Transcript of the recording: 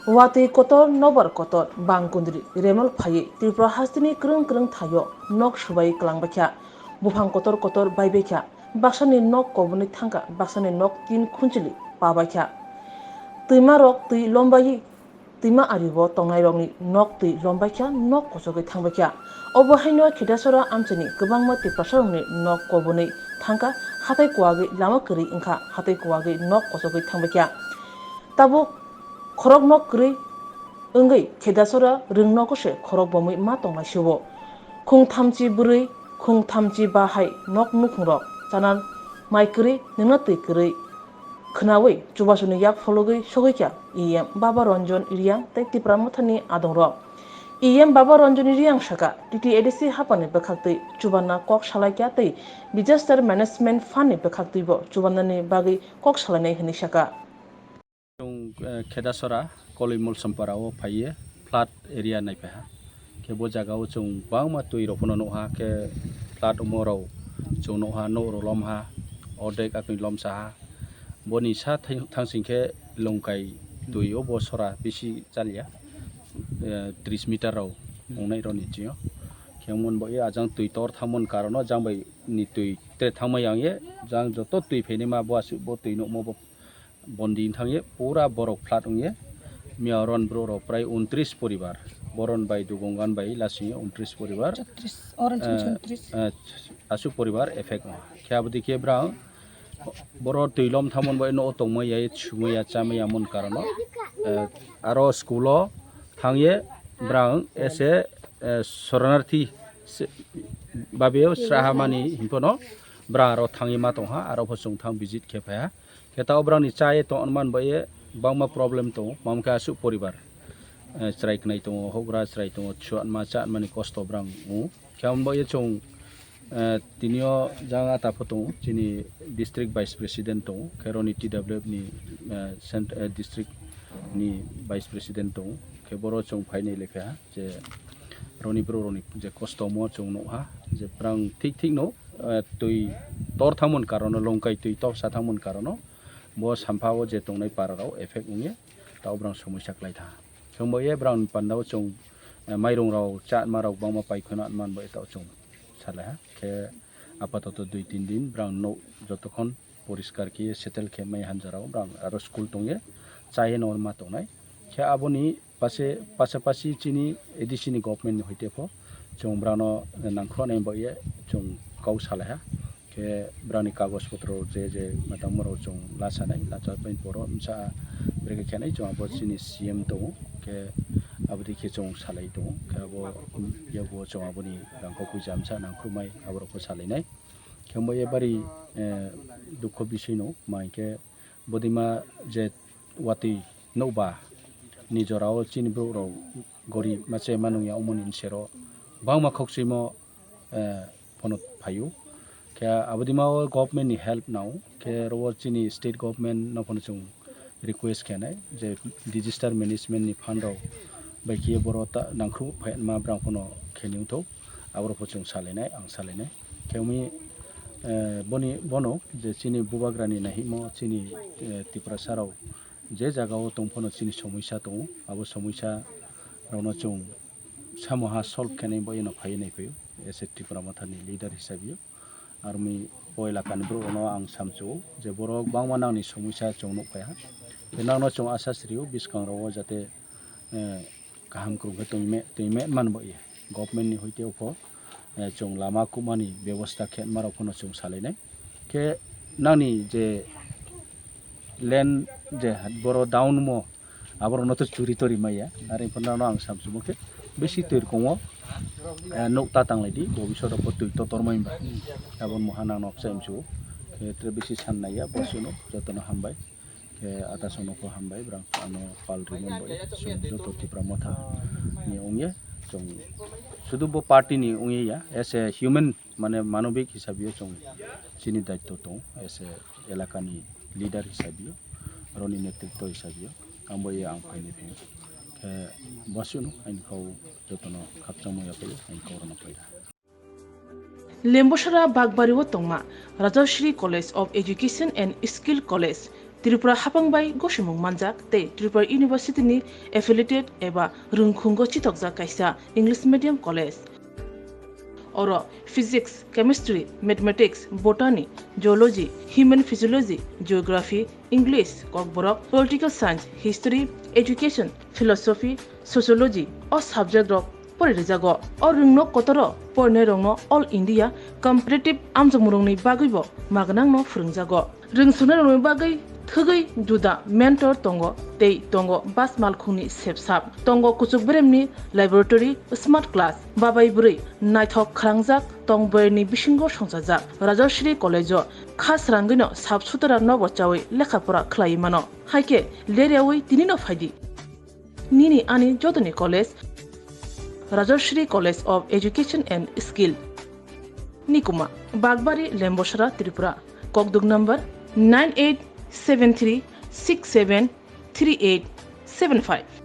Wati kotor nobar kotor bangkundri remal phayi Tripura hastini krung thayo nok shubai klangbakya bufang kotor kotor baibekya baksani nok kobuni thangka baksani nok tin khunchili pabakya tuima rok tui lombayi tuima aribo tongnai nok tui lombakya nok kosogai thangbakya obo haino khidasora amchani kwbangma Tripura sarongni nok kobuni thangka hatai kwagi lama kri ingkha hatai kwagi nok kosogai thangbakya tabuk khorok nok kri Ungai khedasora Rwngnogo se khorok bomui ma tongnai sibo khung thamchi bwrwi khung thamchi bahai nok nukhungrok chanan mai kri ningna tui kri khnawi chubasuni yak phologui sogikya Bhaba Ranjon Reang tei Tripura muthani adongrok Bhaba Ranjon Reang saka TTADC hapani bekhaktui chubana kok salaikya tei Disaster Management Fund ni bekhaktui chubanani bagi kok salainai hini saka Khedasora Kolimul Samparao Paye Flat area Naipaha Kebo Jagao Chung Bangma Tui Ropono Noha Ke Flat Umoro Chung Noha No Rolomha Odek Akun Lomsaha Boni Sa Tangsinke Longkai Tui Obo Sora Bisi Chalia 30 meter Row Unai Ronitio Kiamun Boy Ajang Tui Tor Thamon Karono Jambai Ni Tui Te Thamayang Jang Joto Tui Penima Boasu Botui No Mobo Bondin Thangye Pura Borok Flat Ungye Miaron Broro Prai 29 পরিবার বরণ by দুগঙ্গান by lassi 29 পরিবার আসু পরিবার effect খেয়াবদি কেব্রা বড় তৈলম থামন by ন তংময়া ছুময়া চাময়া মন কারণ আরো স্কুল থাংয়ে ব্রাং এসে শরণার্থী বাবেও স্রাহামানি হিমপনো ব্রা আরো থাংয়ে মা তংহা আরো ফসং থাং ভিজিট খেফায়া খেতা অব্রাংনি চায়ে তো অনুমান by Bangma problem to mamka asu poribar strike nai to hogra strike to chuan ma chat mani cost brang mu kyam bo ye chong tinio janga ta photo chini district vice president to keroni TW ni district ni vice president to keboro chong phainai lekha je roni bro roni je cost mo chong no ha je brang thik no tui tor thamon karono longkai tui to sa thamon karono bo sampao je tongnai parao effect unge taw brang somosak laitha chongbo ye brang pandao chong mairong rao chat marok bangma paikhona man bo taw chong sala ke apatot 2-3 din brang no jotokhon poriskar ki settle ke mai hanjarao brang aro school tongye chaye norma tongnai ke aboni pasapasi chini edisini government hoite pho chong brano nangkhronai bo ye chong kau sala ke brani kagos potro je matamoro chong lasanai lacha pain poro msa breke khanai chong abo chini CM to ke abdi ke chong salai to ke abo yabo chong aboni rangko kujamsa nangkhumai abro ko salai nai kembo ye bari dukho bisai no mai ke bodima je wati noba nijorao chini bro ro gori mache manungya omonin sero bangma khoksimo ponot phayu ke abadima government ni help now ke ro chini state government no pon chung request khanai je disaster management ni fund ro bai ke borota nangkhru phain ma brang kono kheniu tho abro pho chung salainai ang salainai kemi boni bono je chini bubagrani nahi mo chini Tripura sarau je jagao tongphono chini somoisa to abo somoisa rono chung samoha solve khanai bai no phai nai phayo ese Tripura mathani leader hisabi army oila kan bro no ang samchu je borok bangma nangni somoisa chongno kaya benangno chong asasriu biskang ro jate kaham krungke toime man bo ye government ni hoite upho chong lama kumani ব্যবস্থা khet marok kono chong salainai ke nangni je land je boro down mo abor no to churi tori maya are ponano ang samchu moke beshi toir kongo nokta tanglai bobisoro potui totormai ba abon mohana nok samchu ke trebisi sannaya bosuno jotono hambai ke atasono ko hambai brang ano pal rimon boy joto Tripura motha ni ongye chong sudu bo party ni ongye ya as a human mane manobik hisabiyo chong chini daitto to as a elakani leader hisabiyo roni netritto hisabiyo ambo ye ang paini phi ke bosuno ain kau jotono khapchamo ya pe ain korona paida Lembosara Bagbariwo Tongma Rajashri College of Education and Skill College Tripura हापांबाय गसिमुं मानजाक ते Tripura university नि affiliated एबा रोंखुंगो चितकजाक कायसा English medium college और physics chemistry mathematics botany geology human physiology geography English Kokborok political science history education philosophy sociology और सब्जेक्ट रक परिजागो और रोंगनो कतर परने रोंगनो ऑल इंडिया कम्पिटिटिव आमजमुरुंनि बागैबो मागनांनो फोरोंजागो रोंसुनो रोंनो बागै थगै जुदा मेंटर तंगो ते तंगो बास मालखुंनि सेबसाब तंगो कुचुक ब्रेमनि लैबोरेटरी स्मार्ट क्लास बाबाय बुरै नायथक खालांजाक तंबरनि बिसिंगो संजाजाक राजश्री कॉलेजो खास रांगैनो साबसुतरा नबचावै लेखाफोरा खलायमानो हायके लेरियावै तिनिनो फायदि निनि आनि जदनि college Rajshree college of education and skill निकुमा बागबारी लेम्बोसरा त्रिपुरा ककदुक नंबर 9873673875